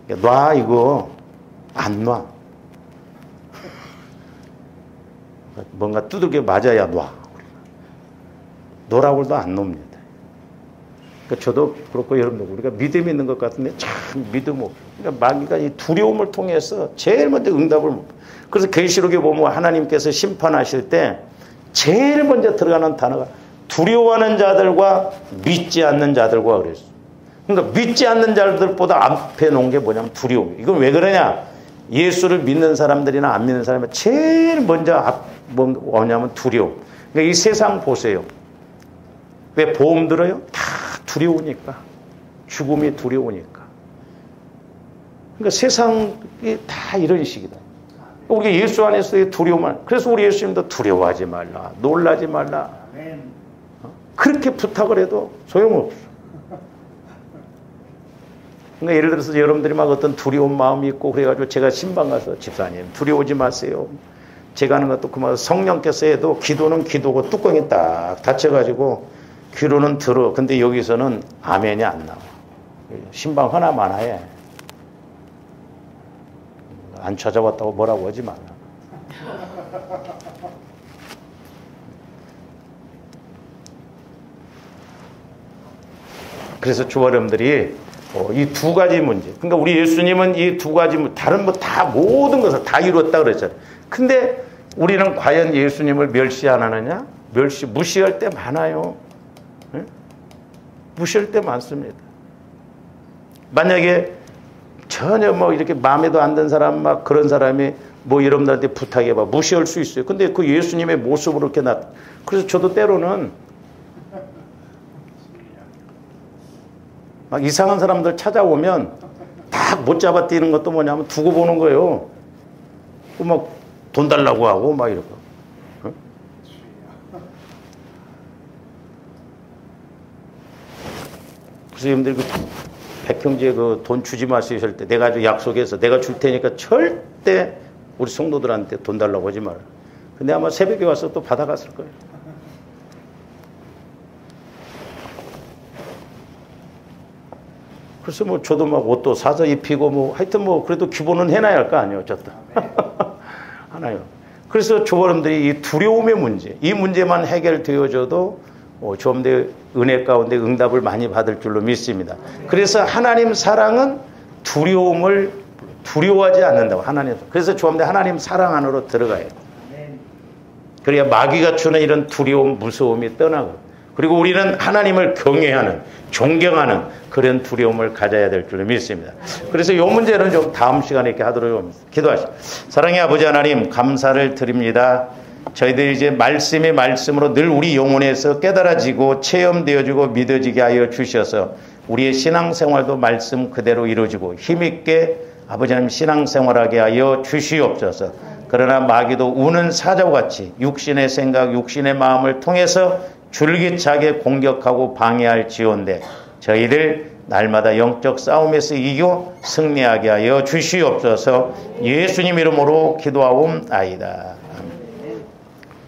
S1: 놔 이거 안 놔. 뭔가 두들겨 맞아야 놔. 놓으라고 해도 안 놓습니다. 그러니까 저도 그렇고 여러분도 우리가 믿음이 있는 것 같은데 참 믿음 없고. 그러니까 마귀가 이 두려움을 통해서 제일 먼저 응답을 못. 그래서 계시록에 보면 하나님께서 심판하실 때 제일 먼저 들어가는 단어가 두려워하는 자들과 믿지 않는 자들과 그랬어. 그러니까 믿지 않는 자들보다 앞에 놓은 게 뭐냐면 두려움. 이건 왜 그러냐? 예수를 믿는 사람들이나 안 믿는 사람이 제일 먼저 뭐냐면 두려움. 그러니까 이 세상 보세요. 왜 보험 들어요? 다 두려우니까. 죽음이 두려우니까. 그러니까 세상이 다 이런 식이다. 우리가 예수 안에서의 두려움을. 그래서 우리 예수님도 두려워하지 말라. 놀라지 말라. 그렇게 부탁을 해도 소용없어. 그러니까 예를 들어서 여러분들이 막 어떤 두려운 마음이 있고 그래가지고 제가 신방 가서 집사님 두려워하지 마세요. 제가 하는 것도 그만 성령께서 해도 기도는 기도고 뚜껑이 딱 닫혀가지고 귀로는 들어. 근데 여기서는 아멘이 안 나와. 신방 하나만 해. 안 찾아왔다고 뭐라고 하지 말라. 그래서 주 여러분들이 이 두 가지 문제. 그러니까 우리 예수님은 이 두 가지 다른 뭐 다 모든 것을 다 이루었다 그랬잖아요. 근데 우리는 과연 예수님을 멸시 안 하느냐? 무시할 때 많아요. 네? 무시할 때 많습니다. 만약에 전혀 뭐 이렇게 마음에도 안 든 사람 막 그런 사람이 뭐 여러분들한테 부탁해봐. 무시할 수 있어요. 근데 그 예수님의 모습으로 이렇게 그래서 저도 때로는 막 이상한 사람들 찾아오면 딱 못 잡아 뛰는 것도 뭐냐면 두고 보는 거예요. 막 돈 달라고 하고 막 이러고. 어? 그래서 여러분들 그 백형제 그 돈 주지 마시오 할 때 내가 아주 약속해서 내가 줄 테니까 절대 우리 성도들한테 돈 달라고 하지 마라. 근데 아마 새벽에 와서 또 받아갔을 거예요. 그래서 뭐 저도 막 옷도 사서 입히고 뭐 하여튼 뭐 그래도 기본은 해놔야 할 거 아니에요. 어쨌든. 하나요. 그래서 조원님들이 이 두려움의 문제, 이 문제만 해결되어져도 좀 더 은혜 가운데 응답을 많이 받을 줄로 믿습니다. 그래서 하나님 사랑은 두려움을 두려워하지 않는다고 하나님. 그래서 좀 더 하나님 사랑 안으로 들어가야 돼요. 그래야 마귀가 주는 이런 두려움, 무서움이 떠나고. 그리고 우리는 하나님을 경외하는, 존경하는 그런 두려움을 가져야 될 줄로 믿습니다. 그래서 이 문제는 좀 다음 시간에 이렇게 하도록 합니다. 기도하시죠. 사랑의 아버지 하나님 감사를 드립니다. 저희들이 이제 말씀의 말씀으로 늘 우리 영혼에서 깨달아지고 체험되어지고 믿어지게 하여 주셔서 우리의 신앙생활도 말씀 그대로 이루어지고 힘있게 아버지 하나님 신앙생활하게 하여 주시옵소서. 그러나 마귀도 우는 사자같이 육신의 생각, 육신의 마음을 통해서 줄기차게 공격하고 방해할지언데 저희를 날마다 영적 싸움에서 이겨 승리하게 하여 주시옵소서. 예수님 이름으로 기도하옵나이다. 아멘.